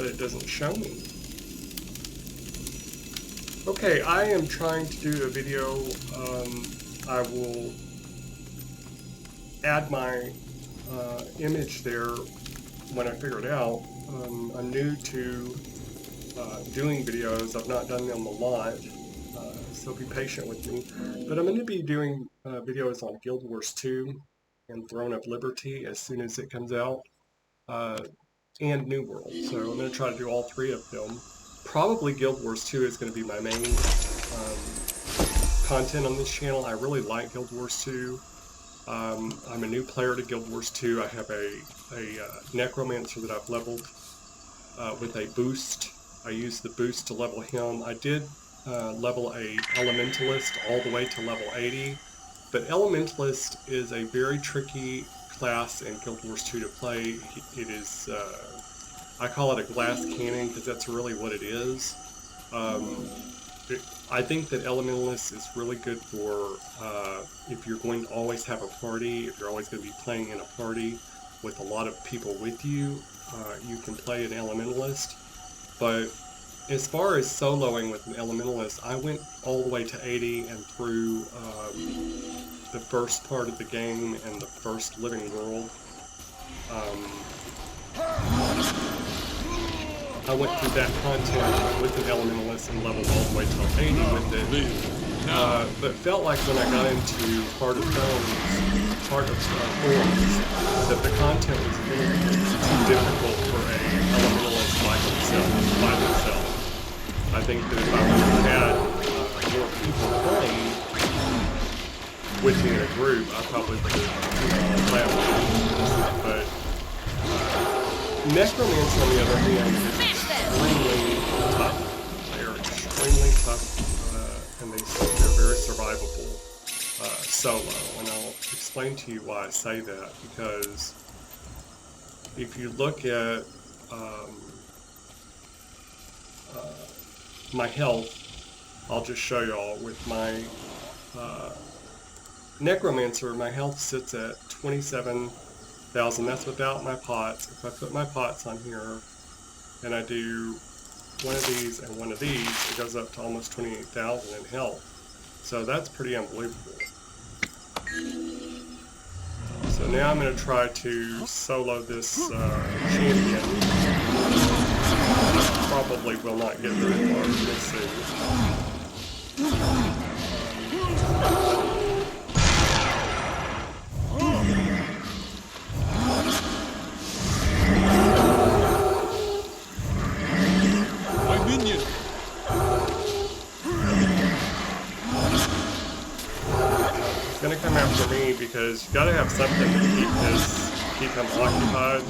but it doesn't show me. Okay, I am trying to do a video. I will add my image there when I figure it out. I'm new to doing videos. I've not done them a lot, so be patient with me. But I'm going to be doing videos on Guild Wars 2 and Throne of Liberty as soon as it comes out, and New World. So I'm going to try to do all three of them. Probably Guild Wars 2 is going to be my main content on this channel. I really like Guild Wars 2. I'm a new player to Guild Wars 2. I have a Necromancer that I've leveled with a boost. I used the boost to level him. I did level a Elementalist all the way to level 80, but Elementalist is a very tricky class in Guild Wars 2 to play. It is, I call it a glass cannon because that's really what it is. I think that Elementalist is really good for if you're going to always have a party, if you're always going to be playing in a party with a lot of people with you, you can play an Elementalist. But as far as soloing with an Elementalist, I went all the way to 80 and through the first part of the game and the first living world. I went through that content with an Elementalist and leveled all the way till 80 with it. But felt like when I got into Heart of Thorns, that the content was a little too difficult for a Elementalist by themselves. I think that if I would have had more people playing with me in a group, I probably would have played it. But Necromancer, on the other hand, is extremely tough. They are extremely tough, and they're very survivable solo. And I'll explain to you why I say that, because if you look at my health, I'll just show y'all with my Necromancer, my health sits at 27,000. That's without my pots. If I put my pots on here and I do one of these and one of these, it goes up to almost 28,000 in health. So that's pretty unbelievable. So now I'm going to try to solo this champion. I probably will not get very far. We'll see. He's gonna come after me because you gotta have something to keep him occupied.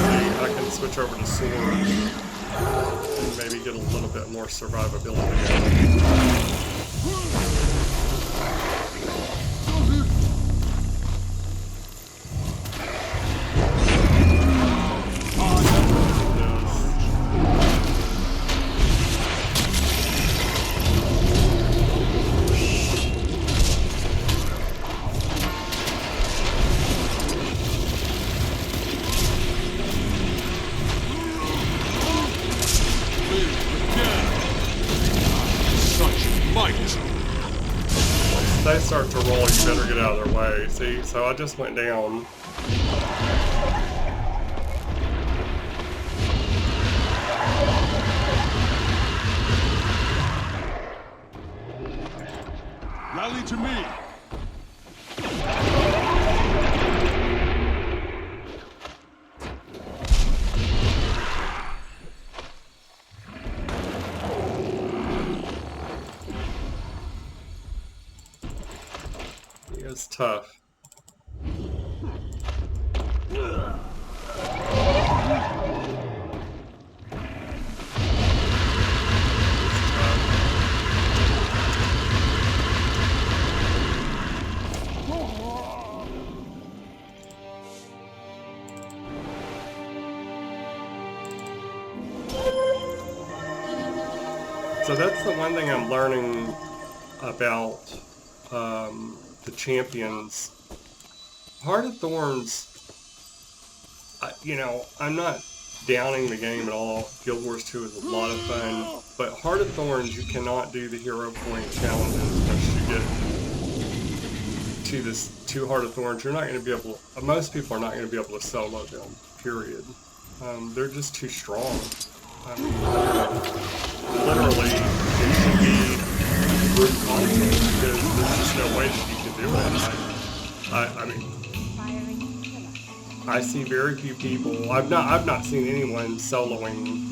See, I can switch over to sword and maybe get a little bit more survivability. They start to roll, you better get out of their way. See, so I just went down. Rally to me. It's tough. So that's the one thing I'm learning about the champions. Heart of Thorns, you know, I'm not downing the game at all. Guild Wars 2 is a lot of fun, but Heart of Thorns, you cannot do the hero point challenges once you get to Heart of Thorns. You're not going to be able, most people are not going to be able to solo them, period. They're just too strong. I mean, literally, it should be group content because there's just no way that you can do it. I mean, I see very few people. I've not seen anyone soloing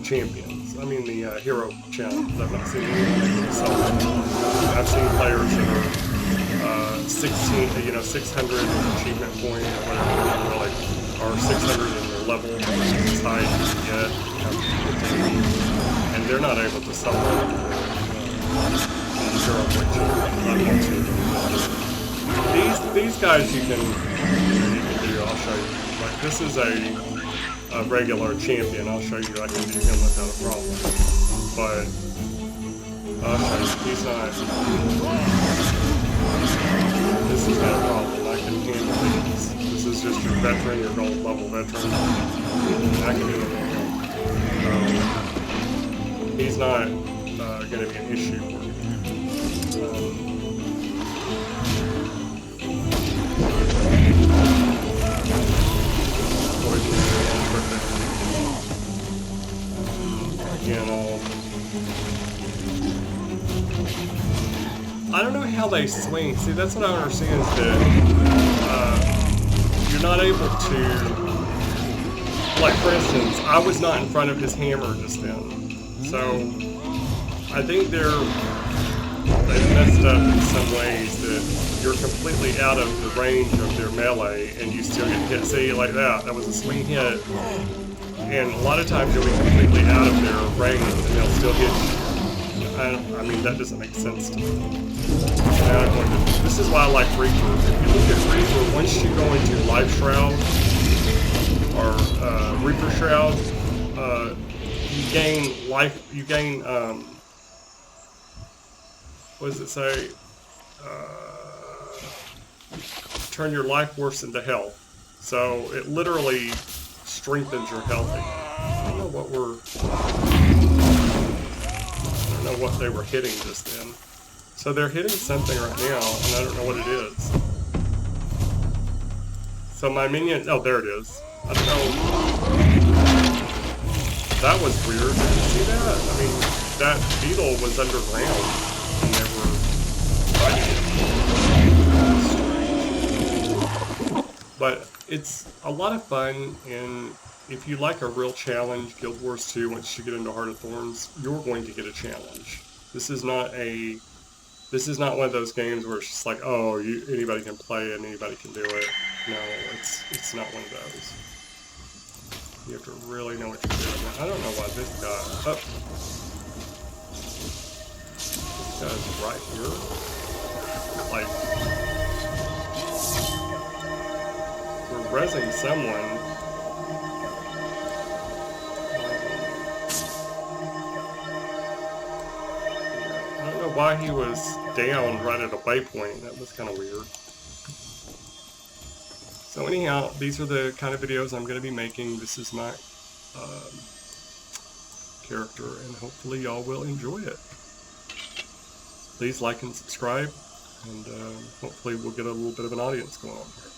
champions. I mean the hero challenge. I've not seen anyone soloing. I've seen players that are 16, 600 achievement point or whatever, like, or 600 in their level, which is as high as you can get, and they're not able to solo hero point champions. These guys you can do. I'll show you. Like, this is a regular champion. I'll show you. I can do him without a problem. But I'll show you. He's not. This is not a problem. I can handle these. This is just your veteran, your gold level veteran. I can do it with him. He's not going to be an issue for you. I don't know how they swing. See, that's what I don't understand is that you're not able to, like, for instance, I was not in front of his hammer just then. So I think they've messed up in some ways that you're completely out of the range of their melee and you still get hit. See, like that. That was a swing hit. And a lot of times you'll be completely out of their range and they'll still hit you. I mean, that doesn't make sense to me. This is why I like Reaper. If you look at Reaper, once you go into Life Shroud or Reaper Shroud, you gain life. You gain what does it say? Turn your life force into health. So it literally strengthens your health. I don't know what what they were hitting just then. So they're hitting something right now, and I don't know what it is. So my minion, oh, there it is. I don't know. That was weird. Did you see that? I mean, that beetle was underground, and they were fighting it. But it's a lot of fun, and if you like a real challenge, Guild Wars 2, once you get into Heart of Thorns, you're going to get a challenge. This is not one of those games where it's just like, oh, anybody can play it and anybody can do it. No, it's not one of those. You have to really know what you're doing. I don't know why this guy. Oh, this guy's right here. Like, we're rezzing someone. Why he was down right at a waypoint. That was kind of weird. So anyhow, these are the kind of videos I'm going to be making. This is my character, and hopefully y'all will enjoy it. Please like and subscribe, and hopefully we'll get a little bit of an audience going on here.